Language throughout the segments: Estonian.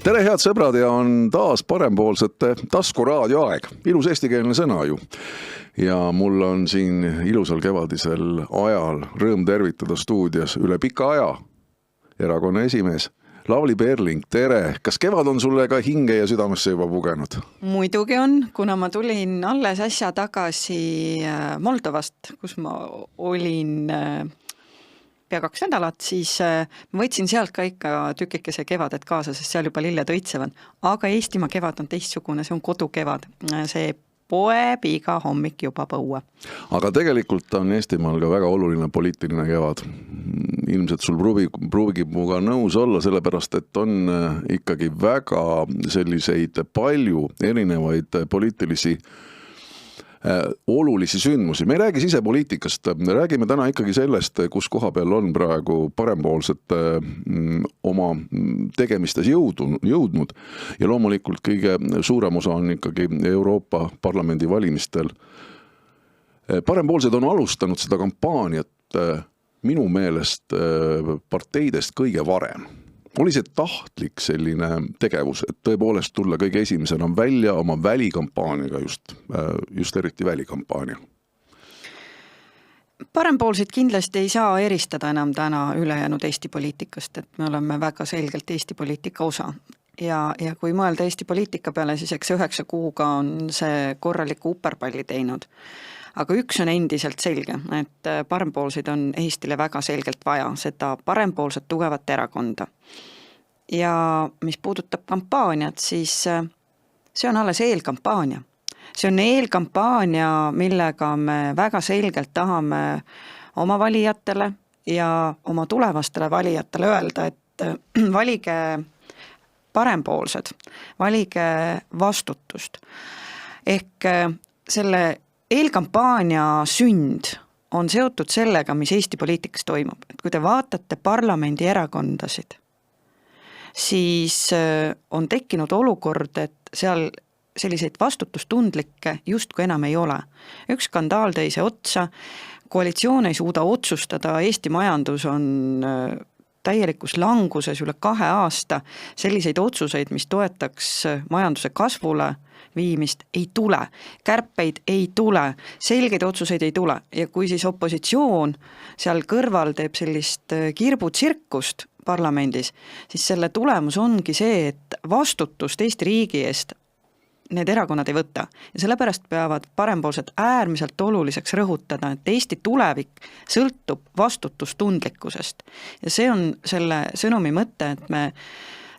Tere head sõbrad ja on taas parempoolsete taskuraadio aeg. Ilus eestikeelne sõna ju. Ja mul on siin ilusal kevadisel ajal rõõm tervitada stuudios üle pika aja erakonna esimees Lavly Perling, tere! Kas kevad on sulle ka hinge ja südamesse juba pugenud? Muidugi on, kuna ma tulin alles äsja tagasi Moldovast, kus ma olin pea 2 nädalat, siis ma võtsin sealt ka ikka tükikese kevadet kaasa, sest seal juba lilled õitsevad. Aga Eestimaa kevad on teistsugune, see on kodukevad. See poeb iga hommik juba põue. Aga tegelikult on Eestimaal ka väga oluline poliitiline kevad. Ilmselt sul pruugib muga nõus olla, sellepärast et on ikkagi väga selliseid palju erinevaid poliitilisi olulisi sündmusi. Me ei räägi sisepoliitikast, me räägime täna ikkagi sellest, kus koha peal on praegu parempoolsed oma tegemistes jõudnud ja loomulikult kõige suurem osa on ikkagi Euroopa Parlamendi valimistel. Parempoolsed on alustanud seda kampaaniat minu meelest parteidest kõige varem. Oli see tahtlik selline tegevus, et tõepoolest tulla kõige esimesena välja oma välikampaaniaga, just eriti välikampaania? Parempoolsid kindlasti ei saa eristada enam täna ülejäänud Eesti poliitikast, et me oleme väga selgelt Eesti poliitika osa. Ja kui mõelda Eesti poliitika peale, siis eks 9 kuuga on see korraliku uperpalli teinud. Aga üks on endiselt selge, et parempoolsid on Eestile väga selgelt vaja, seda parempoolset tugevat erakonda. Ja mis puudutab kampaaniat, siis see on alles eelkampaania. See on eelkampaania, millega me väga selgelt tahame oma valijatele ja oma tulevastele valijatele öelda, et valige parempoolsed, valige vastutust. Ehk selle eelkampaania sünd on seotud sellega, mis Eesti poliitikas toimub. Et kui te vaatate parlamendi erakondasid, siis on tekkinud olukord, et seal selliseid vastutustundlikke justkui enam ei ole. Üks skandaal teise otsa, koalitsioon ei suuda otsustada, Eesti majandus on täielikus languses üle 2 aasta, selliseid otsuseid, mis toetaks majanduse kasvule, viimist ei tule, kärpeid ei tule, selgeid otsuseid ei tule ja kui siis opositsioon seal kõrval teeb sellist kirbutsirkust parlamendis, siis selle tulemus ongi see, et vastutust Eesti riigi eest need erakonnad ei võta ja sellepärast peavad parempoolsed äärmiselt oluliseks rõhutada, et Eesti tulevik sõltub vastutustundlikkusest ja see on selle sõnumi mõte, et me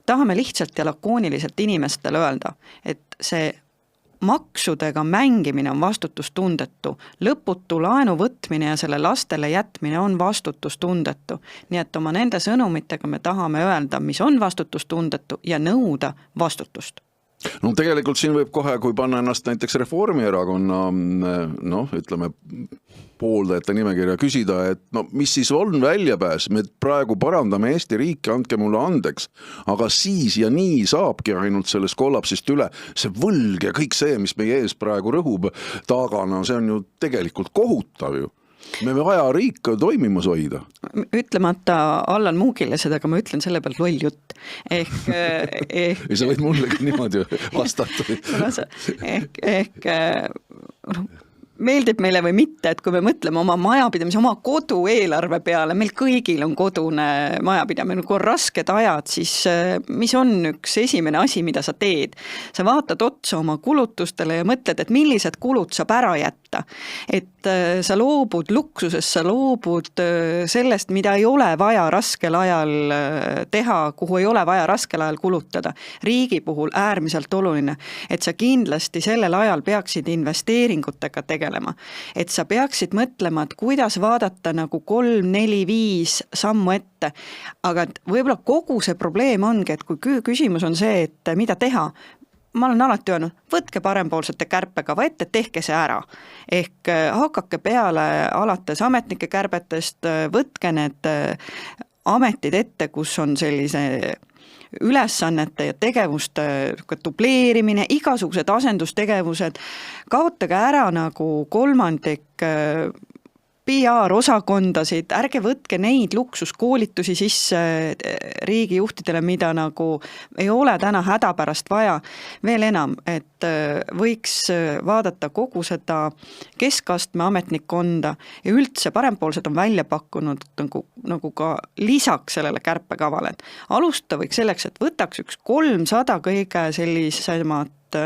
tahame lihtsalt ja lakooniliselt inimestele öelda, et see maksudega mängimine on vastutustundetu, lõputu laenu võtmine ja selle lastele jätmine on vastutustundetu. Nii et oma nende sõnumitega me tahame öelda, mis on vastutustundetu ja nõuda vastutust. No tegelikult siin võib kohe, kui panna ennast näiteks Reformierakonna, ütleme, pooldajate nimekirja küsida, et mis siis on väljapääs, me praegu parandame Eesti riiki, andke mulle andeks, aga siis ja nii saabki ainult sellest kollapsist üle, see võlg ja kõik see, mis meie ees praegu rõhub tagana, see on ju tegelikult kohutav ju. Me vaja riik toimimas hoida. Ütlemata Allan Muugile seda, aga ma ütlen selle pealt loll jutt. Ei, sa võid mulle ka niimoodi vastata. Meeldib meile või mitte, et kui me mõtleme oma majapidamise, oma kodu eelarve peale, meil kõigil on kodune majapidamine, kui on rasked ajad, siis mis on üks esimene asi, mida sa teed? Sa vaatad otsa oma kulutustele ja mõtled, et millised kulud saab ära jätta. Et sa loobud luksusest, sa loobud sellest, mida ei ole vaja raskel ajal teha, kuhu ei ole vaja raskel ajal kulutada. Riigi puhul äärmiselt oluline, et sa kindlasti sellel ajal peaksid investeeringutega tegelema. Et sa peaksid mõtlema, et kuidas vaadata nagu 3, 4, 5 sammu ette. Aga võib-olla kogu see probleem ongi, et kui küsimus on see, et mida teha, ma olen alati öelnud, võtke parempoolsete kärpega ette, tehke see ära. Ehk hakake peale alates ametnike kärbetest, võtke need ametid ette, kus on sellise ülesannete ja tegevuste dubleerimine, igasugused asendustegevused, kaotage ära nagu 1/3 PR-osakondasid, ärge võtke neid luksuskoolitusi sisse riigijuhtidele, mida nagu ei ole täna hädapärast vaja. Veel enam, et võiks vaadata kogu seda keskastme ametnikkonda ja üldse parempoolsed on välja pakkunud nagu ka lisaks sellele kärpekavale. Alusta võiks selleks, et võtaks üks 300 kõige sellisemat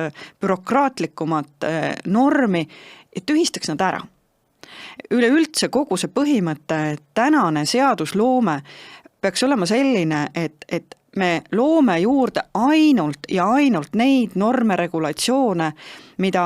bürokraatlikumat normi, et tühistaks nad ära. Üleüldse kogu see põhimõte, et tänane seadusloome peaks olema selline, et me loome juurde ainult ja ainult neid norme, regulatsioone, mida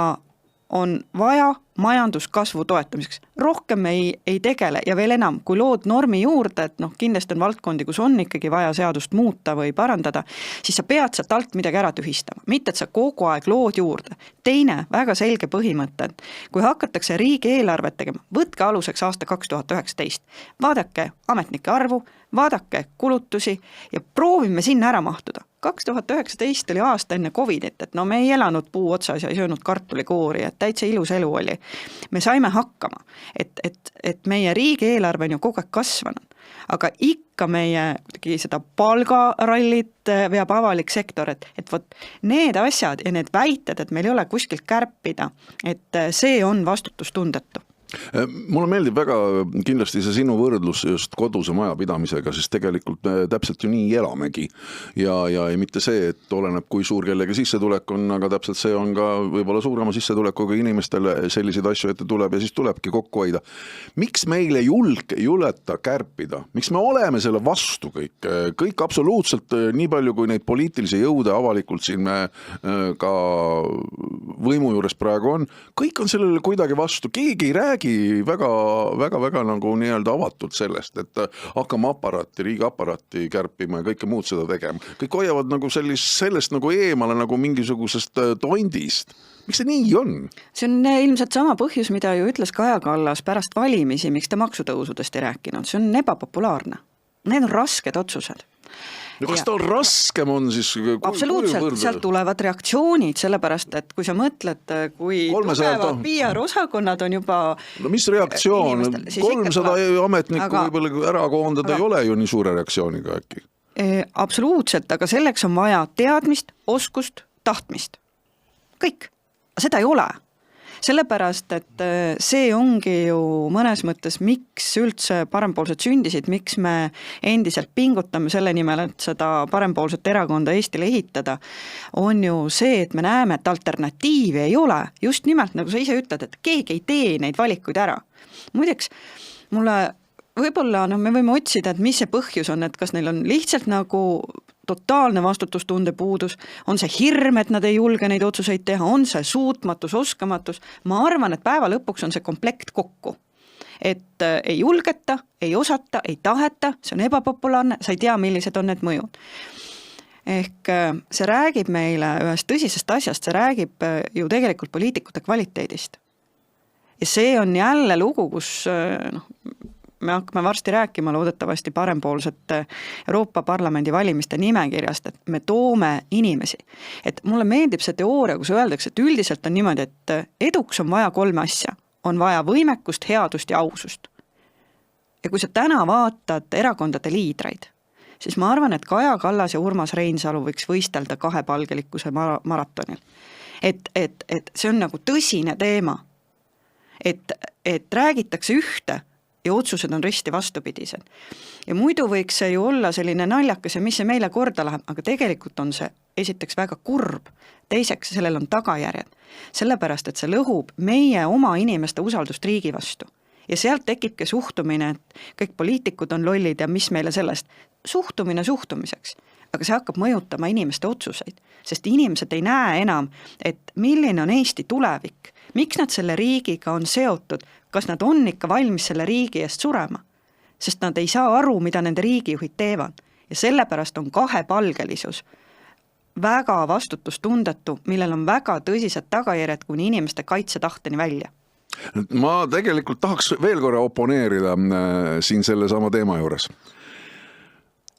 on vaja majanduskasvu toetamiseks. Rohkem ei tegele ja veel enam, kui lood normi juurde, et kindlasti on valdkondi, kus on ikkagi vaja seadust muuta või parandada, siis sa pead sealt alt midagi ära tühistama, mitte et sa kogu aeg lood juurde. Teine väga selge põhimõte, et kui hakatakse riigieelarvet tegema, võtke aluseks aasta 2019, vaadake ametnike arvu, vaadake kulutusi ja proovime sinna ära mahtuda. 2019 oli aasta enne Covidit, et me ei elanud puu otsas ja ei söönud kartulikoori, et täitsa ilus elu oli. Me saime hakkama, et meie riigieelarve on ju kogu aeg kasvanud, aga ikka meie seda palgarallit veab avalik sektor, et vot need asjad ja need väited, et meil ei ole kuskilt kärpida, et see on vastutustundetu. Mulle meeldib väga kindlasti see sinu võrdlus just koduse majapidamisega, sest tegelikult täpselt ju nii elamegi ja mitte see, et oleneb kui suur kellegi sissetulek on, aga täpselt see on ka võib-olla suurema sissetulekuga inimestele selliseid asju ette tuleb ja siis tulebki kokku hoida. Miks meil ei juleta kärpida? Miks me oleme selle vastu kõik absoluutselt nii palju, kui neid poliitilisi jõude avalikult siin me ka võimu juures praegu on, kõik on sellele kuidagi vastu, keegi ei räägi väga nagu nii-öelda avatult sellest, et hakkame riigi aparaati kärpima ja kõike muud seda tegema. Kõik hoiavad nagu sellest nagu eemale nagu mingisugusest tondist. Miks see nii on? See on ilmselt sama põhjus, mida ju ütles Kaja Kallas pärast valimisi, miks ta maksutõusudest ei rääkinud. See on ebapopulaarne. Need on rasked otsused. No kas ta on raskem on siis? Absoluutselt, sealt tulevad reaktsioonid, sellepärast, et kui sa mõtled, kui tugevad PR-osakonnad on juba... No mis reaktsioon? 300 ametnikku võib-olla ära koondada ei ole ju nii suure reaktsiooniga äkki? Absoluutselt, aga selleks on vaja teadmist, oskust, tahtmist. Kõik. Seda ei ole. Sellepärast, et see ongi ju mõnes mõttes, miks üldse parempoolsed sündisid, miks me endiselt pingutame selle nimel, et seda parempoolset erakonda Eestile ehitada, on ju see, et me näeme, et alternatiivi ei ole. Just nimelt, nagu sa ise ütled, et keegi ei tee neid valikuid ära. Muideks, mulle võib-olla me võime otsida, et mis see põhjus on, et kas neil on lihtsalt nagu totaalne vastutustunde puudus, on see hirm, et nad ei julge neid otsuseid teha, on see suutmatus, oskamatus. Ma arvan, et päeva lõpuks on see komplekt kokku. Et ei julgeta, ei osata, ei taheta, see on ebapopulaarne, sa ei tea, millised on need mõjud. Ehk see räägib meile ühest tõsisest asjast, see räägib ju tegelikult poliitikute kvaliteedist. Ja see on jälle lugu, kus me hakkame varsti rääkima loodetavasti parempoolsete Euroopa Parlamendi valimiste nimekirjast, et me toome inimesi. Et mulle meeldib see teooria, kus öeldakse, et üldiselt on niimoodi, et eduks on vaja 3 asja. On vaja võimekust, headust ja ausust. Ja kui sa täna vaatad erakondade liidreid, siis ma arvan, et Kaja Kallas ja Urmas Reinsalu võiks võistelda 2-palgelikkuse maratonil. Et see on nagu tõsine teema. Et räägitakse ühte, ja otsused on risti vastupidised. Ja muidu võiks see ju olla selline naljakas ja mis see meile korda läheb, aga tegelikult on see esiteks väga kurb, teiseks sellel on tagajärjed, sellepärast et see lõhub meie oma inimeste usaldust riigi vastu. Ja sealt tekibki suhtumine, et kõik poliitikud on lollid ja mis meile sellest. Suhtumine suhtumiseks, aga see hakkab mõjutama inimeste otsuseid, sest inimesed ei näe enam, et milline on Eesti tulevik, miks nad selle riigiga on seotud, kas nad on ikka valmis selle riigi eest surema, sest nad ei saa aru, mida nende riigijuhid teevad. Ja sellepärast on 2-palgelisus väga vastutustundetu, millel on väga tõsised tagajärjed kuni inimeste kaitsetahteni välja. Ma tegelikult tahaks veel korra oponeerida siin selle sama teema juures.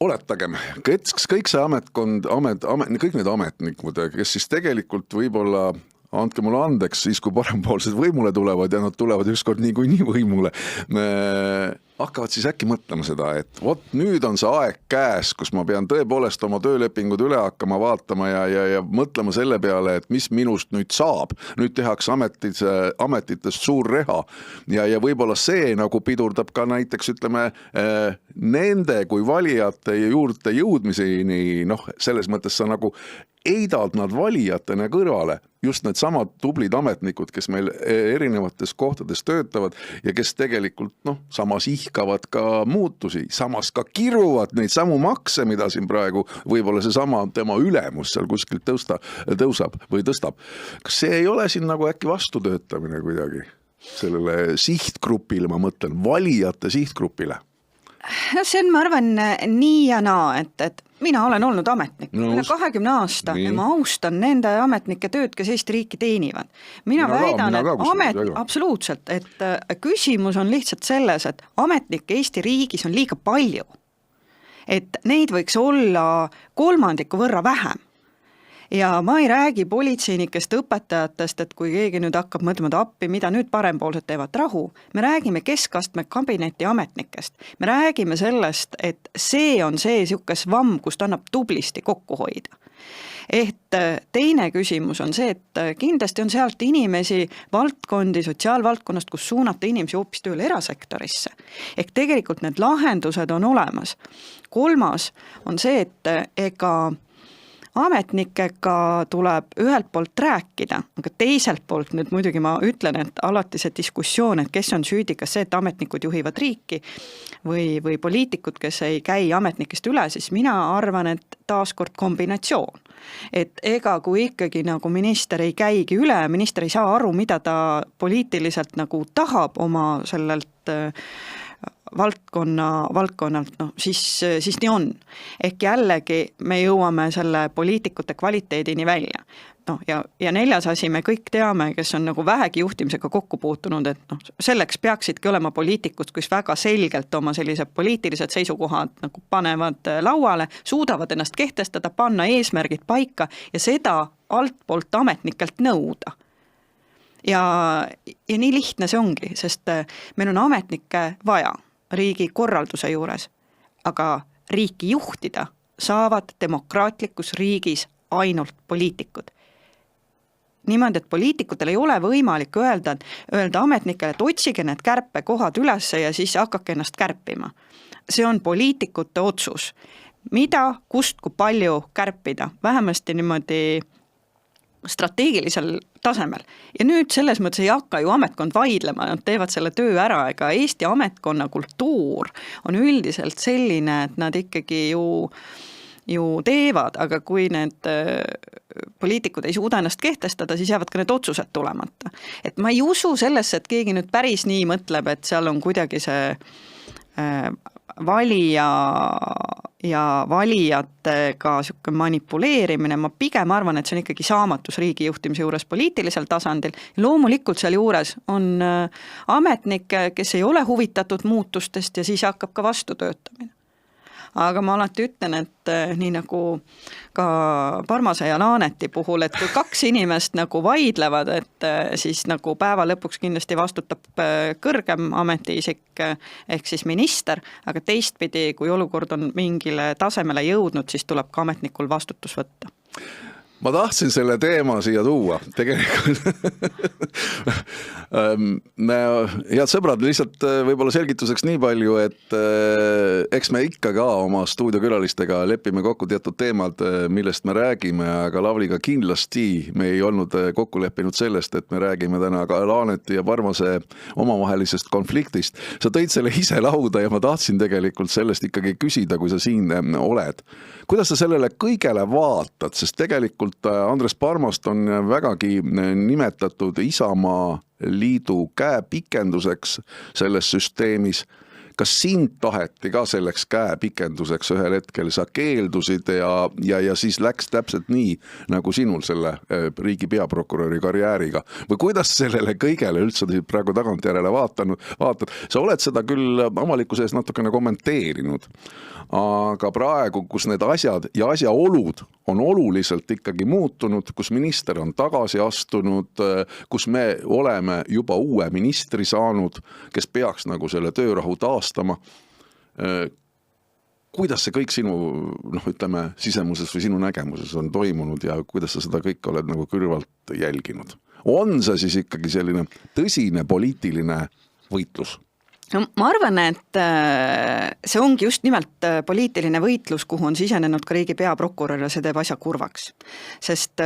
Oletagem, kõik see ametkond, kõik need ametnikud, kes siis tegelikult võib-olla andke mulle andeks, siis kui parempoolsed võimule tulevad ja nad tulevad ükskord niikuinii võimule, hakkavad siis äkki mõtlema seda, et vot nüüd on see aeg käes, kus ma pean tõepoolest oma töölepingud üle hakkama vaatama ja mõtlema selle peale, et mis minust nüüd saab. Nüüd tehakse ametitest suur reha ja võib-olla see nagu pidurdab ka näiteks, ütleme, nende kui valijate juurde jõudmiseni, selles mõttes sa nagu eidad nad valijatena kõrvale, just need samad tublid ametnikud, kes meil erinevates kohtades töötavad ja kes tegelikult samas ihkavad ka muutusi, samas ka kiruvad neid samu makse, mida siin praegu võib-olla see sama tema ülemus seal kuskilt tõusab või tõstab. Kas see ei ole siin nagu äkki vastutöötamine kuidagi sellele sihtgrupile, ma mõtlen, valijate sihtgrupile? See on, ma arvan, nii ja naa, et mina olen olnud ametnik, üle 20 aasta ja ma austan nende ametnike tööd, kes Eesti riiki teenivad. Mina väidan, absoluutselt, et küsimus on lihtsalt selles, et ametnikke Eesti riigis on liiga palju. Et neid võiks olla 3% võrra vähem. Ja ma ei räägi politseinikest, õpetajatest, et kui keegi nüüd hakkab mõtlema appi, mida nüüd parempoolsed teevad, rahu. Me räägime keskastme kabineti ametnikest. Me räägime sellest, et see on see siukes vamm, kust annab tublisti kokku hoida. Teine küsimus on see, et kindlasti on sealt inimesi valdkondi, sotsiaalvaldkonnast, kus suunata inimesi hoopis tööle erasektorisse. Tegelikult need lahendused on olemas. Kolmas on see, et ega ametnikega tuleb ühelt poolt rääkida, aga teiselt poolt nüüd muidugi ma ütlen, et alati see diskussioon, et kes on süüdi, kas see, et ametnikud juhivad riiki või poliitikud, kes ei käi ametnikest üle, siis mina arvan, et taaskord kombinatsioon. Et ega kui ikkagi nagu minister ei käigi üle, minister ei saa aru, mida ta poliitiliselt nagu tahab oma sellelt valdkonnalt, siis nii on. Ehk jällegi me jõuame selle poliitikute kvaliteedini välja. Ja neljas asi, me kõik teame, kes on nagu vähegi juhtimisega kokku puutunud, et selleks peaksidki olema poliitikud, kus väga selgelt oma sellised poliitilised seisukohad nagu panevad lauale, suudavad ennast kehtestada, panna eesmärgid paika ja seda altpoolt ametnikelt nõuda. Ja nii lihtne see ongi, sest meil on ametnikke vaja riigi korralduse juures, aga riiki juhtida saavad demokraatlikus riigis ainult poliitikud. Niimoodi, et poliitikutel ei ole võimalik öelda ametnikele, et otsige need kärpekohad üles ja siis hakake ennast kärpima. See on poliitikute otsus. Mida, kust, kui palju kärpida, vähemasti niimoodi strateegilisel tasemel. Ja nüüd selles mõttes ei hakka ju ametkond vaidlema, nad teevad selle töö ära, ega Eesti ametkonna kultuur on üldiselt selline, et nad ikkagi ju teevad, aga kui need poliitikud ei suuda ennast kehtestada, siis jäävad ka need otsused tulemata. Et ma ei usu sellesse, et keegi nüüd päris nii mõtleb, et seal on kuidagi see valija ja valijatega siuke manipuleerimine, ma pigem arvan, et see on ikkagi saamatus riigi juhtimise juures poliitilisel tasandil. Loomulikult seal juures on ametnikke, kes ei ole huvitatud muutustest ja siis hakkab ka vastutöötamine. Aga ma alati ütlen, et nii nagu ka Parmase ja Laaneti puhul, et kui kaks inimest nagu vaidlevad, et siis nagu päeva lõpuks kindlasti vastutab kõrgem ametiisik ehk siis minister, aga teistpidi, kui olukord on mingile tasemele jõudnud, siis tuleb ka ametnikul vastutus võtta. Ma tahtsin selle teema siia tuua, tegelikult. Head sõbrad, lihtsalt võib-olla selgituseks nii palju, et eks me ikka ka oma stuudiokülalistega lepime kokku teatud teemad, millest me räägime, aga Lavliga kindlasti me ei olnud kokku leppinud sellest, et me räägime täna ka Laaneti ja Parmase omavahelisest konfliktist. Sa tõid selle ise lauda ja ma tahtsin tegelikult sellest ikkagi küsida, kui sa siin oled. Kuidas sa sellele kõigele vaatad, sest tegelikult Andres Parmast on vägagi nimetatud Isamaa liidu käepikenduseks selles süsteemis. Kas sind taheti ka selleks käepikenduseks ühel hetkel, sa keeldusid ja siis läks täpselt nii, nagu sinul selle riigi peaprokuröri karjääriga? Või kuidas sellele kõigele üldse praegu tagantjärele vaatad? Sa oled seda küll avalikkuse ees natukene kommenteerinud, aga praegu, kus need asjad ja asjaolud on oluliselt ikkagi muutunud, kus minister on tagasi astunud, kus me oleme juba uue ministri saanud, kes peaks nagu selle töörahu taastama. Kuidas see kõik sinu, ütleme, sisemuses või sinu nägemuses on toimunud ja kuidas sa seda kõik oled nagu kõrvalt jälginud? On see siis ikkagi selline tõsine poliitiline võitlus? No, ma arvan, et see ongi just nimelt poliitiline võitlus, kuhu on sisenenud ka riigi peaprokurör ja see teeb asja kurvaks. Sest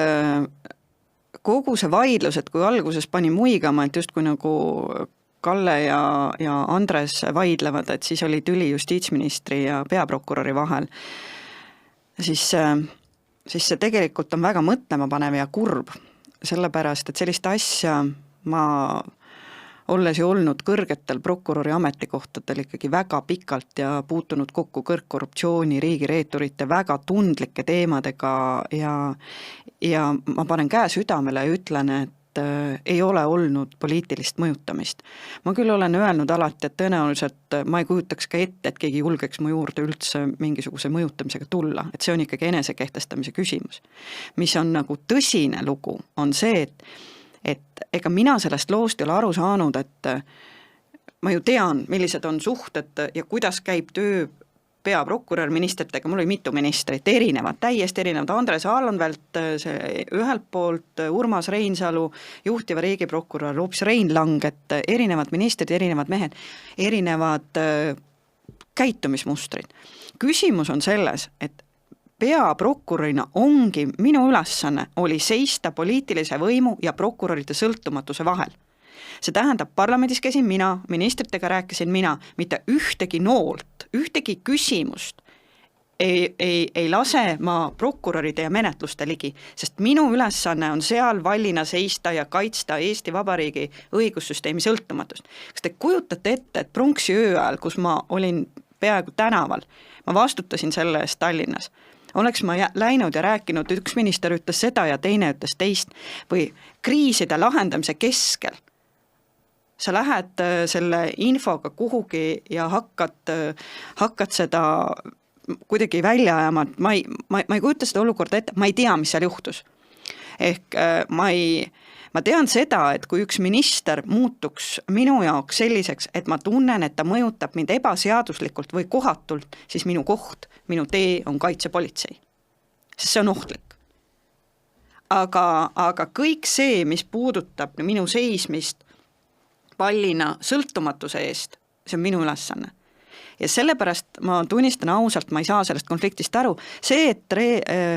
kogu see vaidlus, et kui alguses pani muigama, et just kui nagu Kalle ja Andres vaidlevad, et siis oli tüli justiitsministri ja peaprokuröri vahel, siis see tegelikult on väga mõtlemapanev ja kurb, sellepärast, et sellist asja ma olles ju olnud kõrgetel prokuröri ametikohtadel ikkagi väga pikalt ja puutunud kokku kõrgkorruptsiooni, riigireeturite väga tundlike teemadega ja ma panen käe südamele ja ütlen, et ei ole olnud poliitilist mõjutamist. Ma küll olen öelnud alati, et tõenäoliselt ma ei kujutaks ka ette, et keegi julgeks mu juurde üldse mingisuguse mõjutamisega tulla, et see on ikkagi enesekehtestamise küsimus. Mis on nagu tõsine lugu, on see, et ega mina sellest loost ei ole aru saanud, et ma ju tean, millised on suhted ja kuidas käib töö peaprokurör ministritega, mul oli mitu ministrit, täiesti erinevad, Andres Allanvelt, ühelt poolt Urmas Reinsalu, juhtiva riigiprokurör, hoopis Rein Lang, et erinevad ministrid, erinevad mehed, erinevad käitumismustrid. Küsimus on selles, et peaprokurörina ongi minu ülesanne oli seista poliitilise võimu ja prokuröride sõltumatuse vahel. See tähendab, parlamendis käisin mina, ministritega rääkisin mina, mitte ühtegi noolt, ühtegi küsimust ei lase ma prokuröride ja menetluste ligi, sest minu ülesanne on seal vallina seista ja kaitsta Eesti Vabariigi õigussüsteemi sõltumatust. Kas te kujutate ette, et pronksi öö ajal, kus ma olin peaaegu tänaval, ma vastutasin selle eest Tallinnas, oleks ma läinud ja rääkinud, üks minister ütles seda ja teine ütles teist, või kriiside lahendamise keskel. Sa lähed selle infoga kuhugi ja hakkad seda kuidagi välja ajama, et ma ei kujuta seda olukorda ette, ma ei tea, mis seal juhtus. Ehk ma tean seda, et kui üks minister muutuks minu jaoks selliseks, et ma tunnen, et ta mõjutab mind ebaseaduslikult või kohatult, siis minu koht, minu tee on kaitsepolitsei. Sest see on ohtlik. Aga kõik see, mis puudutab minu seismist pallina sõltumatuse eest, see on minu ülesanne. Ja sellepärast ma tunnistan ausalt, ma ei saa sellest konfliktist aru. See, et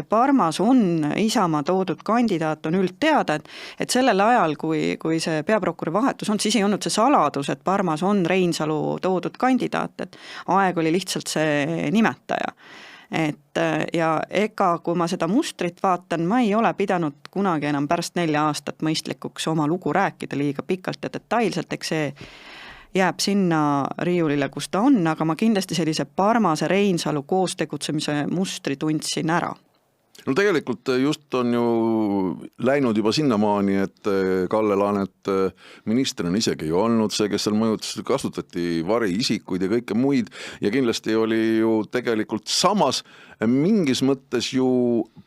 Parmas on Isamaa toodud kandidaat, on üldteada, et sellel ajal, kui see peaprokuröri vahetus on, siis ei olnud see saladus, et Parmas on Reinsalu toodud kandidaat, et aeg oli lihtsalt see nimetaja. Ja ega kui ma seda mustrit vaatan, ma ei ole pidanud kunagi enam pärast 4 aastat mõistlikuks oma lugu rääkida liiga pikalt ja detailselt, eks see jääb sinna riiulile, kus ta on, aga ma kindlasti sellise Parmase Reinsalu koos tegutsemise mustri tundsin ära. No tegelikult just on ju läinud juba sinnamaani, et Kalle Laanet minister on isegi ju olnud see, kes seal mõjutas, kasutati variisikuid ja kõike muid ja kindlasti oli ju tegelikult samas mingis mõttes ju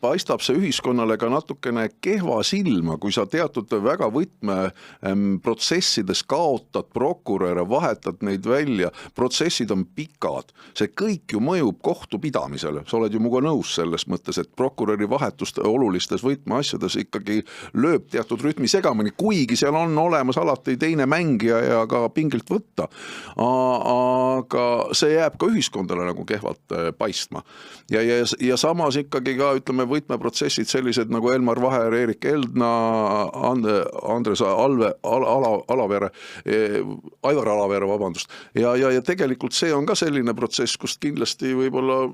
paistab see ühiskonnale ka natukene kehva silma, kui sa teatud väga võtme protsessides kaotad prokuröre, vahetad neid välja, protsessid on pikad, see kõik ju mõjub kohtupidamisele, sa oled ju muga nõus selles mõttes, et prokuröri vahetust olulistes võtmeasjades ikkagi lööb teatud rütmi segamini, kuigi seal on olemas alati teine mängija ja ka pingilt võtta, aga see jääb ka ühiskondale nagu kehvalt paistma. Ja samas ikkagi ka, ütleme, võtmeprotsessid sellised nagu Elmar Vaher, Erik Eldna, Andres Alavere, Aivar Alavere, vabandust. Ja tegelikult see on ka selline protsess, kust kindlasti võib-olla,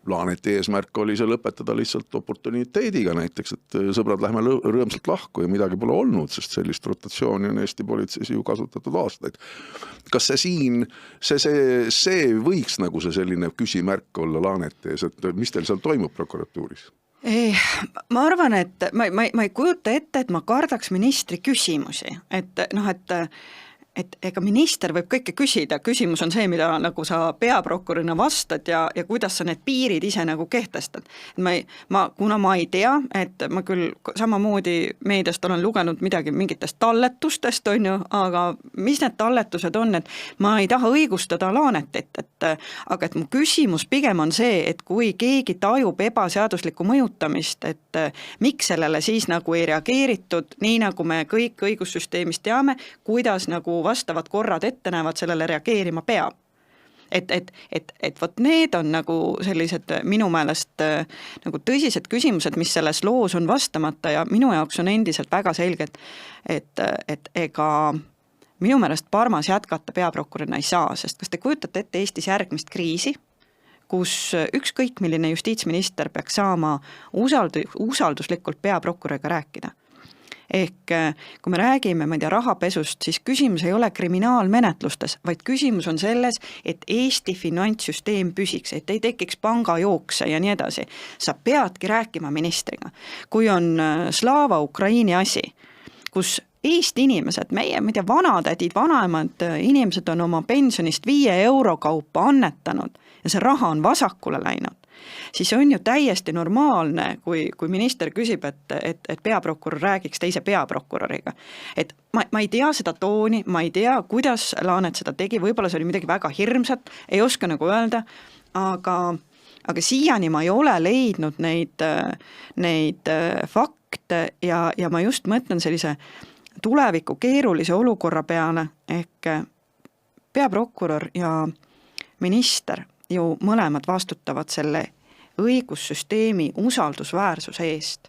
Laaneti eesmärk oli see lõpetada lihtsalt oportuniteediga näiteks, et sõbrad lähme rõõmsalt lahku ja midagi pole olnud, sest sellist rotatsiooni on Eesti politseis ju kasutatud aastaid. Kas see siin, see võiks nagu see selline küsimärk olla Laaneti ees, et mis teil seal toimub prokuratuuris? Ma arvan, et ma ei kujuta ette, et ma kardaks ministri küsimusi, et et ega minister võib kõike küsida, küsimus on see, mida nagu sa peaprokurörina vastad ja kuidas sa need piirid ise nagu kehtestad. Kuna ma ei tea, et ma küll samamoodi meediast olen lugenud midagi mingitest talletustest, on ju, aga mis need talletused on, et ma ei taha õigustada Laanetit, aga et mu küsimus pigem on see, et kui keegi tajub ebaseaduslikku mõjutamist, et miks sellele siis nagu ei reageeritud, nii nagu me kõik õigussüsteemis teame, kuidas nagu vastavad korrad ette näevad, sellele reageerima peab. Et vot need on nagu sellised minu meelest nagu tõsised küsimused, mis selles loos on vastamata ja minu jaoks on endiselt väga selged, et ega minu meelest Parmas jätkata peaprokurörina ei saa, sest kas te kujutate ette Eestis järgmist kriisi, kus ükskõik milline justiitsminister peaks saama usalduslikult peaprokuröriga rääkida. Ehk kui me räägime, ma ei tea, rahapesust, siis küsimus ei ole kriminaalmenetlustes, vaid küsimus on selles, et Eesti finantssüsteem püsiks, et ei tekiks pangajookse ja nii edasi. Sa peadki rääkima ministriga. Kui on Slava Ukraini asi, kus Eesti inimesed, meie, ma ei tea, vanatädid, vanaemad inimesed on oma pensionist 5 euro kaupa annetanud ja see raha on vasakule läinud, siis on ju täiesti normaalne, kui minister küsib, et peaprokurör räägiks teise peaprokuröriga. Et ma ei tea seda tooni, ma ei tea, kuidas Laanet seda tegi, võib-olla see oli midagi väga hirmsat, ei oska nagu öelda, aga siiani ma ei ole leidnud neid fakte ja ma just mõtlen sellise tuleviku keerulise olukorra peale, ehk peaprokurör ja minister ju mõlemad vastutavad selle õigussüsteemi usaldusväärsuse eest.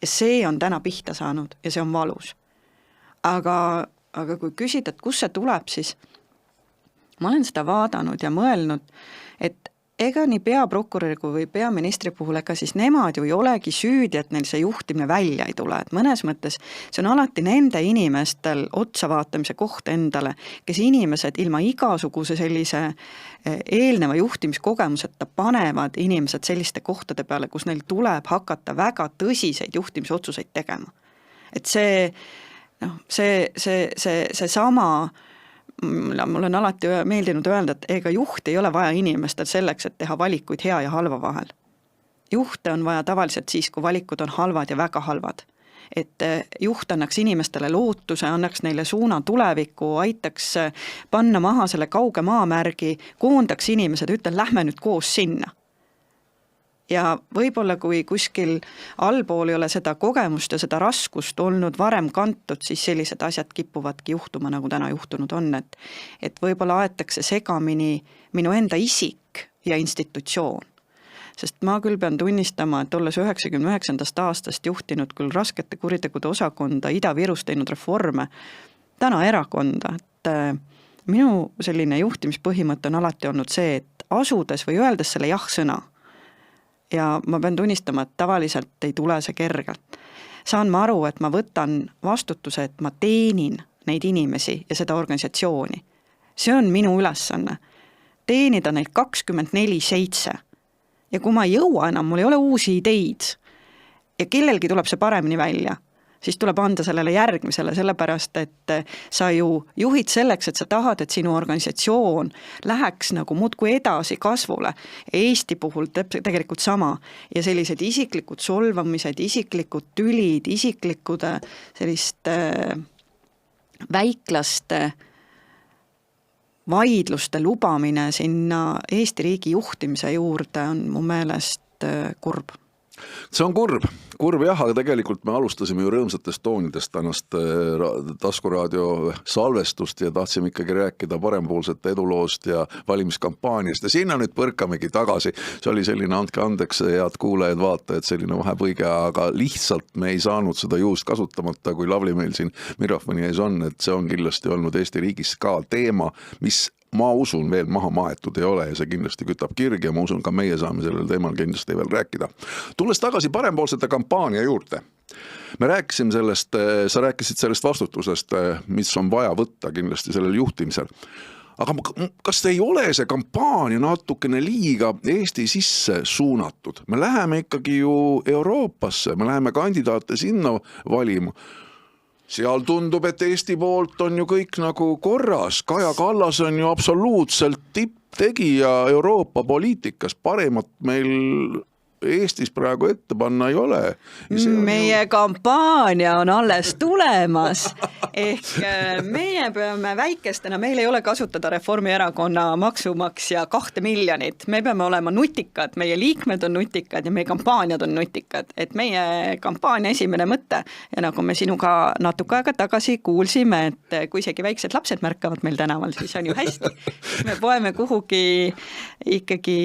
Ja see on täna pihta saanud ja see on valus. Aga kui küsida, et kus see tuleb, siis ma olen seda vaadanud ja mõelnud, et ega nii peaprokuröri kui peaministri puhul, ega siis nemad ju ei olegi süüdi, et neil see juhtimine välja ei tule, et mõnes mõttes see on alati nende inimestel otsavaatamise koht endale, kes inimesed ilma igasuguse sellise eelneva juhtimiskogemuseta panevad inimesed selliste kohtade peale, kus neil tuleb hakata väga tõsiseid juhtimisotsuseid tegema. Et see sama mul on alati meeldinud öelda, et ega juht ei ole vaja inimestel selleks, et teha valikuid hea ja halva vahel. Juhte on vaja tavaliselt siis, kui valikud on halvad ja väga halvad. Et juht annaks inimestele lootuse, annaks neile suuna tulevikku, aitaks panna maha selle kauge maamärgi, koondaks inimesed, ütlen, lähme nüüd koos sinna. Ja võib-olla kui kuskil allpool ei ole seda kogemust ja seda raskust olnud varem kantud, siis sellised asjad kipuvadki juhtuma, nagu täna juhtunud on, et võib-olla aetakse segamini minu enda isik ja institutsioon. Sest ma küll pean tunnistama, et olles 99. aastast juhtinud küll raskete kuritegude osakonda, Ida-Virus teinud reforme, täna erakonda, et minu selline juhtimispõhimõte on alati olnud see, et asudes või öeldes selle jah-sõna, ja ma pean tunnistama, et tavaliselt ei tule see kergelt. Saan ma aru, et ma võtan vastutuse, et ma teenin neid inimesi ja seda organisatsiooni. See on minu ülesanne. Teenida neid 24/7. Ja kui ma ei jõua enam, mul ei ole uusi ideid ja kellelgi tuleb see paremini välja, siis tuleb anda sellele järgmisele, sellepärast, et sa ju juhid selleks, et sa tahad, et sinu organisatsioon läheks nagu muudkui edasi kasvule. Eesti puhul tegelikult sama. Ja sellised isiklikud solvamised, isiklikud tülid, isiklikud selliste väiklaste vaidluste lubamine sinna Eesti riigi juhtimise juurde on mu meelest kurb. See on kurb jah, aga tegelikult me alustasime ju rõõmsatest toonidest tänast taskuraadio salvestust ja tahtsime ikkagi rääkida parempoolsete eduloost ja valimiskampaaniast ja sinna nüüd põrkamegi tagasi. See oli selline, andke andeks, head kuulajad, vaatajad, selline vahepõige, aga lihtsalt me ei saanud seda juust kasutamata, kui Lavly meil siin mikrofoni ees on, et see on kindlasti olnud Eesti riigis ka teema, mis ma usun veel maha maetud ei ole ja see kindlasti kütab kirgi ja ma usun ka meie saame sellel teemal kindlasti veel rääkida. Tulles tagasi parempoolsete kampaania juurde. Me rääkisime sellest, sa rääkisid sellest vastutusest, mis on vaja võtta kindlasti sellel juhtimisel. Aga kas ei ole see kampaania natukene liiga Eesti sisse suunatud? Me läheme ikkagi ju Euroopasse, me läheme kandidaate sinna valima. seal tundub, et Eesti poolt on ju kõik nagu korras, Kaja Kallas on ju absoluutselt tipptegija Euroopa poliitikas, parimat meil Eestis praegu ette panna ei ole. Meie kampaania on alles tulemas, ehk meie peame väikestena, meil ei ole kasutada Reformierakonna maksumaksja 2 miljonit, me peame olema nutikad, meie liikmed on nutikad ja meie kampaaniad on nutikad, et meie kampaania esimene mõte ja nagu me sinuga natuke aega tagasi kuulsime, et kui isegi väiksed lapsed märkavad meil tänaval, siis on ju hästi. Me poeme kuhugi ikkagi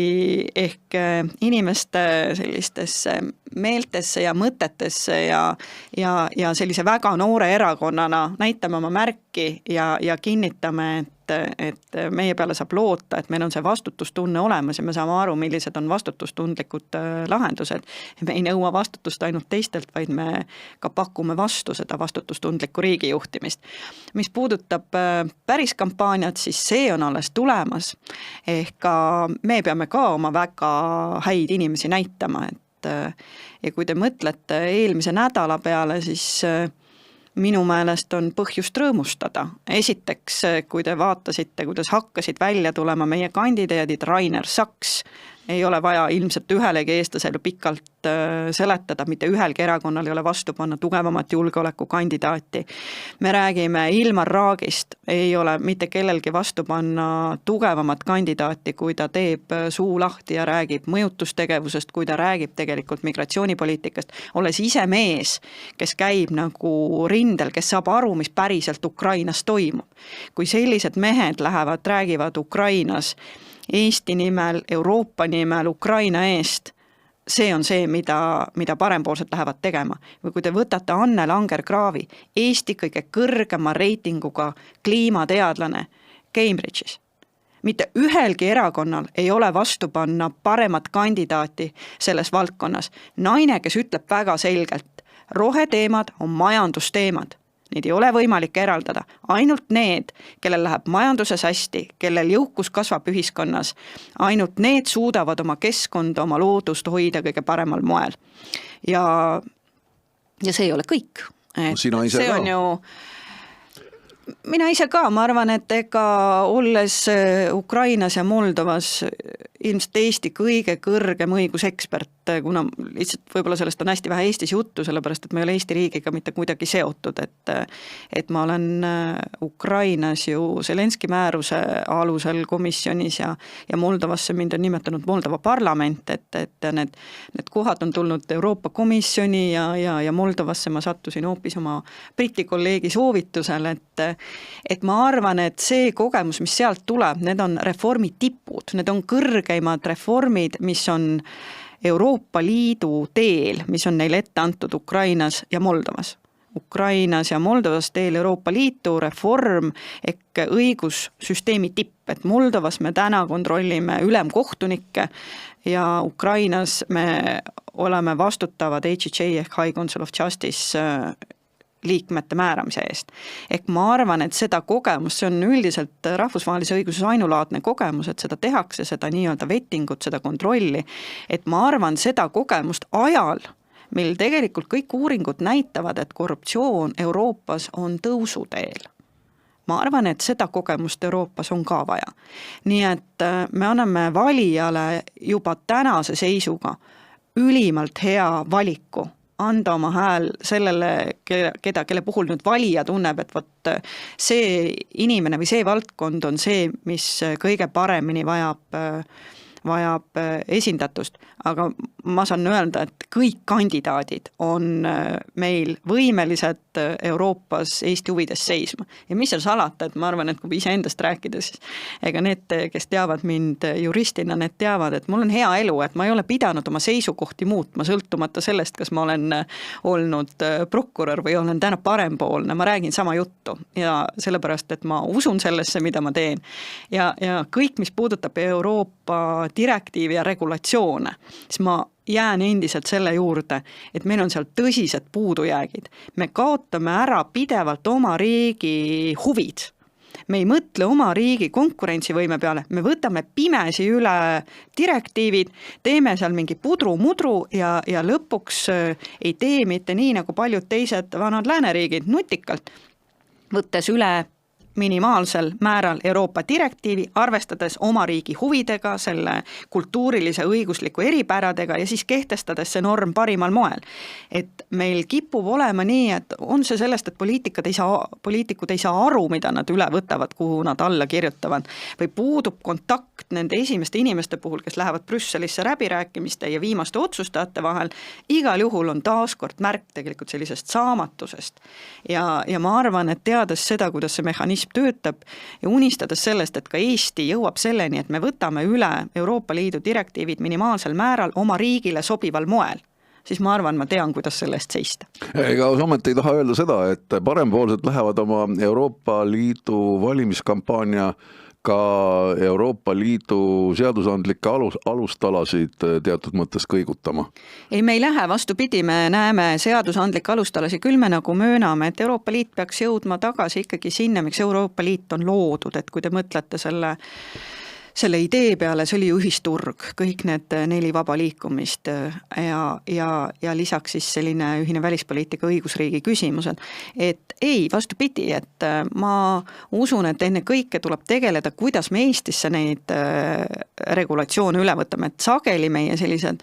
ehk inimeste sellistesse meeltesse ja mõtetesse ja sellise väga noore erakonnana näitame oma märki ja kinnitame, et meie peale saab loota, et meil on see vastutustunne olemas ja me saame aru, millised on vastutustundlikud lahendused. Me ei nõua vastutust ainult teistelt, vaid me ka pakume vastu seda vastutustundlikku riigijuhtimist. Mis puudutab päris kampaaniat, siis see on alles tulemas. Ehk ka me peame ka oma väga häid inimesi näitama, ja kui te mõtlete eelmise nädala peale, siis minu meelest on põhjust rõõmustada. Esiteks, kui te vaatasite, kuidas hakkasid välja tulema meie kandidaadid, Rainer Saks, ei ole vaja ilmselt ühelegi eestlasele pikalt seletada, mitte ühelgi erakonnal ei ole vastu panna tugevamat julgeolekukandidaati. Me räägime Ilmar Raagist, ei ole mitte kellelgi vastu panna tugevamat kandidaati, kui ta teeb suu lahti ja räägib mõjutustegevusest, kui ta räägib tegelikult migratsioonipoliitikast, olles ise mees, kes käib nagu rindel, kes saab aru, mis päriselt Ukrainas toimub. Kui sellised mehed lähevad, räägivad Ukrainas Eesti nimel, Euroopa nimel, Ukraina eest, see on see, mida parempoolsed lähevad tegema. Või kui te võtate Anne Langer-Kraavi, Eesti kõige kõrgema reitinguga kliimateadlane Cambridge'is. Mitte ühelgi erakonnal ei ole vastu panna paremat kandidaati selles valdkonnas. Naine, kes ütleb väga selgelt, roheteemad on majandusteemad. Neid ei ole võimalik eraldada. Ainult need, kellel läheb majanduses hästi, kellel jõukus kasvab ühiskonnas, ainult need suudavad oma keskkonda, oma loodust hoida kõige paremal moel. Ja see ei ole kõik. Sina ise ka? Mina ise ka, ma arvan, et ega olles Ukrainas ja Moldovas ilmselt Eesti kõige kõrgem õigusekspert, kuna lihtsalt võib-olla sellest on hästi vähe Eestis juttu, sellepärast et ma ei ole Eesti riigiga mitte kuidagi seotud, et ma olen Ukrainas ju Zelenski määruse alusel komisjonis ja Moldovasse mind on nimetanud Moldova parlament, et need kohad on tulnud Euroopa Komisjoni ja Moldovasse ma sattusin hoopis oma Briti kolleegi soovitusel, et ma arvan, et see kogemus, mis sealt tuleb, need on reformi tipud, need on kõrgeimad reformid, mis on Euroopa Liidu teel, mis on neile ette antud Ukrainas ja Moldovas. Ukrainas ja Moldovas teel Euroopa Liitu reform ehk õigussüsteemi tipp, et Moldovas me täna kontrollime ülemkohtunikke ja Ukrainas me oleme vastutavad HHA ehk High Council of Justice liikmete määramise eest. Ehk ma arvan, et seda kogemus, see on üldiselt rahvusvahelise õiguses ainulaadne kogemus, et seda tehakse, seda nii-öelda vettingut, seda kontrolli, et ma arvan seda kogemust ajal, mil tegelikult kõik uuringud näitavad, et korruptsioon Euroopas on tõusuteel. Ma arvan, et seda kogemust Euroopas on ka vaja. Nii et me anname valijale juba tänase seisuga ülimalt hea valiku, anda oma hääl sellele, kelle puhul nüüd valija tunneb, et võt see inimene või see valdkond on see, mis kõige paremini vajab esindatust, aga ma saan öelda, et kõik kandidaadid on meil võimelised Euroopas Eesti huvides seisma. Ja mis seal salata, et ma arvan, et kui iseendast rääkides, ega need, kes teavad mind juristina, need teavad, et mul on hea elu, et ma ei ole pidanud oma seisukohti muutma, sõltumata sellest, kas ma olen olnud prokurör või olen täna parempoolne, ma räägin sama juttu ja sellepärast, et ma usun sellesse, mida ma teen. Ja kõik, mis puudutab Euroopa direktiivi ja regulatsioone, siis ma jään endiselt selle juurde, et meil on seal tõsised puudujäägid. Me kaotame ära pidevalt oma riigi huvid. me ei mõtle oma riigi konkurentsivõime peale, me võtame pimesi üle direktiivid, teeme seal mingi pudru-mudru ja lõpuks ei tee mitte nii, nagu paljud teised vanad lääneriigid nutikalt, võttes üle minimaalsel määral Euroopa direktiivi, arvestades oma riigi huvidega, selle kultuurilise õigusliku eripäradega ja siis kehtestades see norm parimal moel. Et meil kipub olema nii, et on see sellest, et poliitikud ei saa aru, mida nad üle võtavad, kuhu nad alla kirjutavad, või puudub kontakt nende esimeste inimeste puhul, kes lähevad Brüsselisse läbirääkimiste ja viimaste otsustajate vahel, igal juhul on taaskord märk tegelikult sellisest saamatusest. Ja ma arvan, et teades seda, kuidas see mehhanism töötab ja unistades sellest, et ka Eesti jõuab selleni, et me võtame üle Euroopa Liidu direktiivid minimaalsel määral oma riigile sobival moel, siis ma arvan, ma tean, kuidas selle eest seista. Ega ometi ei taha öelda seda, et parempoolsed lähevad oma Euroopa Liidu valimiskampaania ka Euroopa Liidu seadusandlikke alustalasid teatud mõttes kõigutama? Ei, me ei lähe, vastupidi, me näeme seadusandlikke alustalasi, küll me nagu mööname, et Euroopa Liit peaks jõudma tagasi ikkagi sinna, miks Euroopa Liit on loodud, et kui te mõtlete selle idee peale, see oli ju ühisturg, kõik need 4 vaba liikumist ja lisaks siis selline ühine välispoliitika õigusriigi küsimused. Et ei, vastupidi, et ma usun, et enne kõike tuleb tegeleda, kuidas me Eestisse neid regulatsioone üle võtame, et sageli meie sellised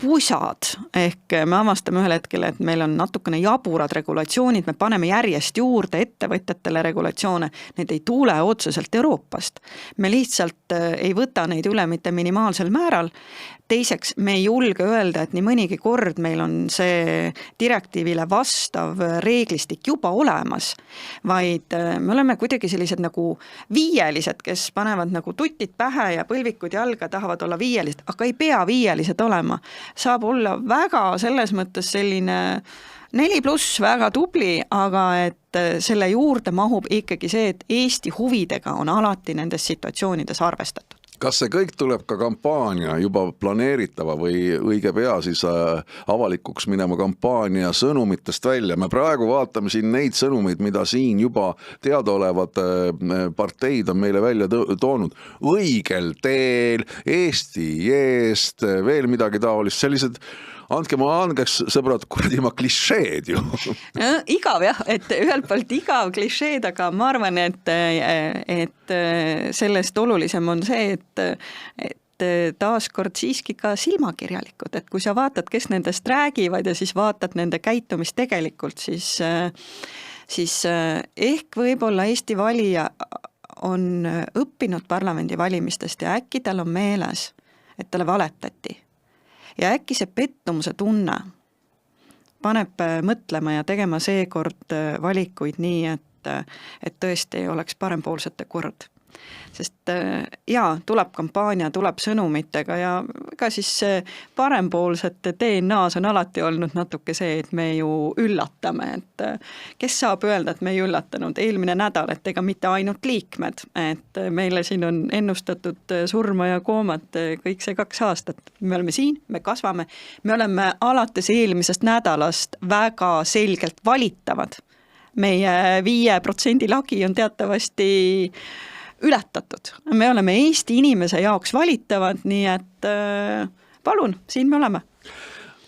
pusad, ehk me avastame ühel hetkel, et meil on natukene jaburad regulatsioonid, me paneme järjest juurde ettevõtjatele regulatsioone, need ei tule otseselt Euroopast. Me lihtsalt ei võta neid üle mitte minimaalsel määral. Teiseks, me ei julge öelda, et nii mõnigi kord meil on see direktiivile vastav reeglistik juba olemas, vaid me oleme kuidagi sellised nagu viielised, kes panevad nagu tutid pähe ja põlvikud jalga, tahavad olla viielised, aga ei pea viielised olema. Saab olla väga selles mõttes selline 4+, väga tubli, aga et selle juurde mahub ikkagi see, et Eesti huvidega on alati nendes situatsioonides arvestatud. Kas see kõik tuleb ka kampaania juba planeeritava või õige pea siis avalikuks minema kampaania sõnumitest välja? Me praegu vaatame siin neid sõnumeid, mida siin juba teadaolevad parteid on meile välja toonud. Õigel teel, Eesti eest, veel midagi taolist, sellised andke ma andeks, sõbrad, kuradi ma klišeed ju. Igav jah, et ühelt poolt igav klišeed, aga ma arvan, et sellest olulisem on see, et taaskord siiski ka silmakirjalikud, et kui sa vaatad, kes nendest räägivad ja siis vaatad nende käitumist tegelikult, siis ehk võib-olla Eesti valija on õppinud parlamendi valimistest ja äkki tal on meeles, et talle valetati. Ja äkki see pettumuse tunne paneb mõtlema ja tegema seekord valikuid nii, et tõesti oleks parempoolsete kord. Sest tuleb kampaania, tuleb sõnumitega ja ega siis parempoolsete DNA-s on alati olnud natuke see, et me ju üllatame, et kes saab öelda, et me ei üllatanud eelmine nädal, et ega mitte ainult liikmed, et meile siin on ennustatud surma ja koomat kõik see 2 aastat. Me oleme siin, me kasvame, me oleme alates eelmisest nädalast väga selgelt valitavad. Meie 5% lagi on teatavasti ületatud. Me oleme Eesti inimese jaoks valitavad, nii et palun, siin me oleme.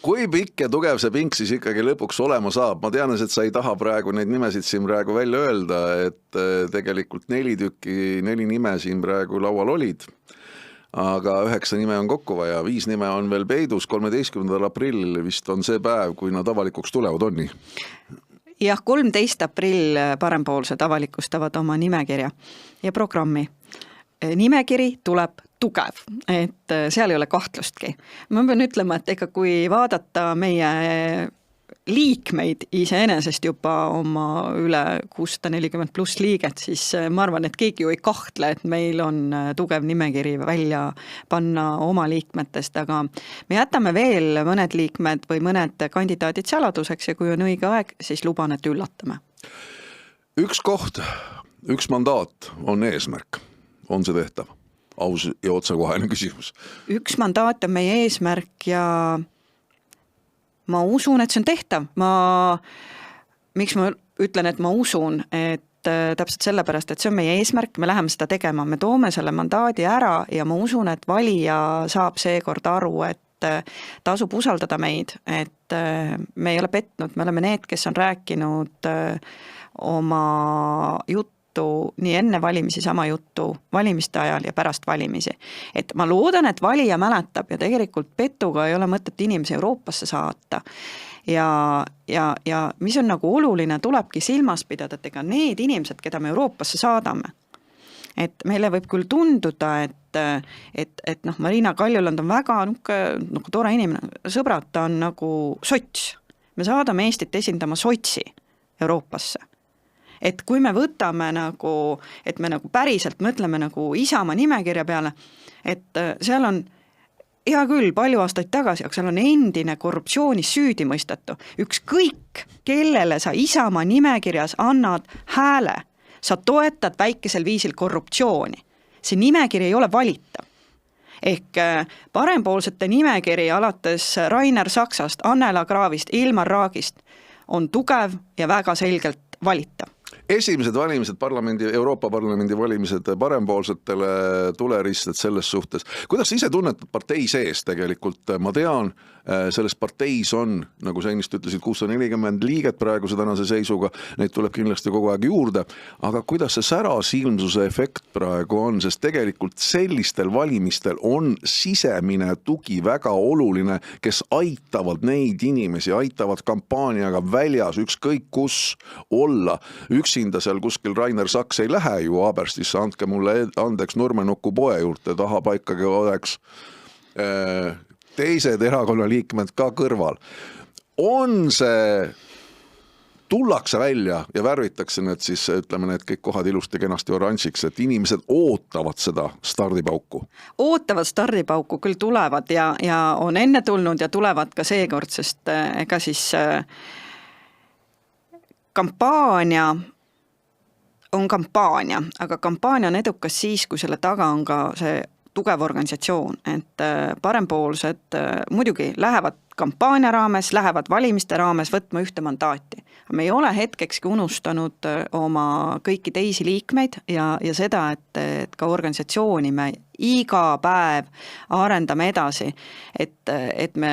Kui pikk ja tugev see pink siis ikkagi lõpuks olema saab? Ma tean, et sa ei taha praegu neid nimesid siin praegu välja öelda, et tegelikult 4 nime siin praegu laual olid, aga 9 nime on kokku vaja, 5 nime on veel peidus, 13. aprillil vist on see päev, kui nad avalikuks tulevad, on nii? Jah, 13. aprill parempoolsed avalikustavad oma nimekirja ja programmi. Nimekiri tuleb tugev, et seal ei ole kahtlustki. Ma pean ütlema, et ega kui vaadata meie liikmeid iseenesest juba oma üle 640+ liiget, siis ma arvan, et keegi ju ei kahtle, et meil on tugev nimekiri välja panna oma liikmetest, aga me jätame veel mõned liikmed või mõned kandidaadid saladuseks ja kui on õige aeg, siis luban, et üllatame. Üks koht, üks mandaat on eesmärk. On see tehtav? Aus ja otsekohene küsimus. Üks mandaat on meie eesmärk ja ma usun, et see on tehtav. Miks ma ütlen, et ma usun, et täpselt sellepärast, et see on meie eesmärk, me läheme seda tegema, me toome selle mandaadi ära ja ma usun, et valija saab seekord aru, et tasub usaldada meid, et me ei ole petnud, me oleme need, kes on rääkinud oma juttu nii enne valimisi, sama juttu valimiste ajal ja pärast valimisi. Et ma loodan, et valija mäletab ja tegelikult petuga ei ole mõtet inimesi Euroopasse saata. Ja mis on nagu oluline, tulebki silmas pidada, et ega need inimesed, keda me Euroopasse saadame, et meile võib küll tunduda, et noh, Marina Kaljurand on väga nagu tore inimene, sõbrad, ta on nagu sots. Me saadame Eestit esindama sotsi Euroopasse. Et kui me võtame nagu, et me nagu päriselt mõtleme nagu Isamaa nimekirja peale, et seal on hea küll, palju aastaid tagasi, aga seal on endine korruptsioonis süüdi mõistetu. Ükskõik, kellele sa Isamaa nimekirjas annad hääle, sa toetad väikesel viisil korruptsiooni. See nimekiri ei ole valitav. Ehk parempoolsete nimekiri alates Rainer Saksast, Annela Graavist, Ilmar Raagist on tugev ja väga selgelt valitav. Esimesed valimised, Euroopa Parlamendi valimised parempoolsetele tuleristed selles suhtes. Kuidas ise tunnetad partei sees tegelikult? Ma tean, selles parteis on, nagu sa ennist ütlesid, 640 liiget praeguse tänase seisuga, neid tuleb kindlasti kogu aeg juurde, aga kuidas see särasilmsuse efekt praegu on, sest tegelikult sellistel valimistel on sisemine tugi väga oluline, kes aitavad neid inimesi, aitavad kampaaniaga väljas, ükskõik kus olla. Üksinda seal kuskil Rainer Saks ei lähe ju Aberstisse, andke mulle andeks Nurmenokku poe juurde, tahab ikkagi oleks teised erakonna liikmed ka kõrval. On see, tullakse välja ja värvitakse need siis, ütleme, need kõik kohad ilusti kenasti oranžiks, et inimesed ootavad seda stardipauku. Ootavad stardipauku, küll tulevad ja on enne tulnud ja tulevad ka seekord, sest ega siis kampaania on kampaania, aga kampaania on edukas siis, kui selle taga on ka see tugev organisatsioon, et parempoolsed muidugi lähevad kampaania raames, lähevad valimiste raames võtma ühte mandaati. Me ei ole hetkekski unustanud oma kõiki teisi liikmeid ja seda, et ka organisatsiooni me iga päev arendame edasi, et me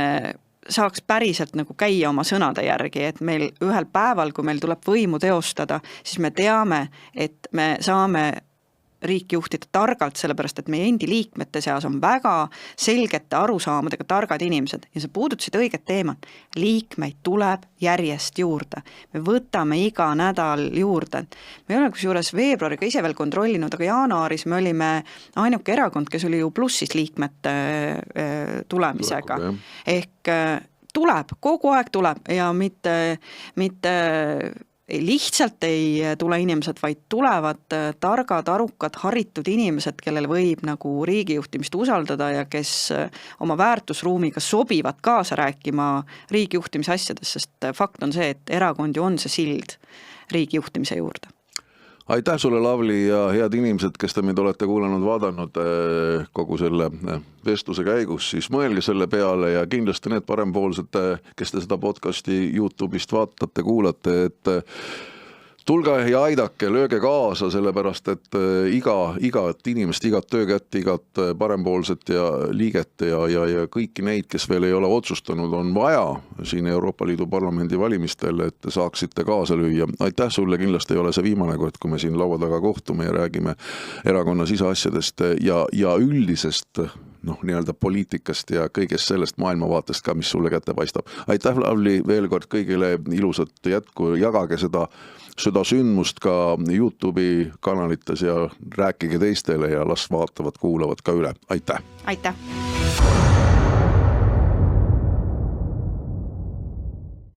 saaks päriselt nagu käia oma sõnade järgi, et meil ühel päeval, kui meil tuleb võimu teostada, siis me teame, et me saame riik juhtida targalt, sellepärast, et meie endi liikmete seas on väga selgete arusaamadega targad inimesed ja sa puudutasid õiget teemat. Liikmeid tuleb järjest juurde. Me võtame iga nädal juurde. Me ei ole kusjuures veebruariga ise veel kontrollinud, aga jaanuaris me olime ainuke erakond, kes oli ju plussis liikmete tulemisega. Ehk tuleb, kogu aeg tuleb ja mitte lihtsalt ei tule inimesed, vaid tulevad targad, arukad, haritud inimesed, kellel võib nagu riigijuhtimist usaldada ja kes oma väärtusruumiga sobivad kaasa rääkima riigijuhtimise asjades, sest fakt on see, et erakond ju on see sild riigijuhtimise juurde. Aitäh sulle, Lavly, ja head inimesed, kes te meid olete kuulanud, vaadanud kogu selle vestluse käigus, siis mõelge selle peale ja kindlasti need parempoolsed, kes te seda podcasti YouTube'ist vaatate, kuulate, et tulge ja aidake, lööge kaasa, sellepärast, et igat inimest, igat töökätt, igat parempoolset ja liiget ja kõiki neid, kes veel ei ole otsustanud, on vaja siin Euroopa Liidu parlamendi valimistel, et saaksite kaasa lüüa. Aitäh sulle, kindlasti ei ole see viimane kord, kui me siin laua taga kohtume ja räägime erakonna siseasjadest ja üldisest nii-öelda poliitikast ja kõigest sellest maailmavaatest ka, mis sulle kätte paistab. Aitäh, Lavly, veel kord kõigile ilusat jätku, jagage seda sündmust ka YouTube'i kanalites ja rääkige teistele ja las vaatavad, kuulavad ka üle. Aitäh! Aitäh!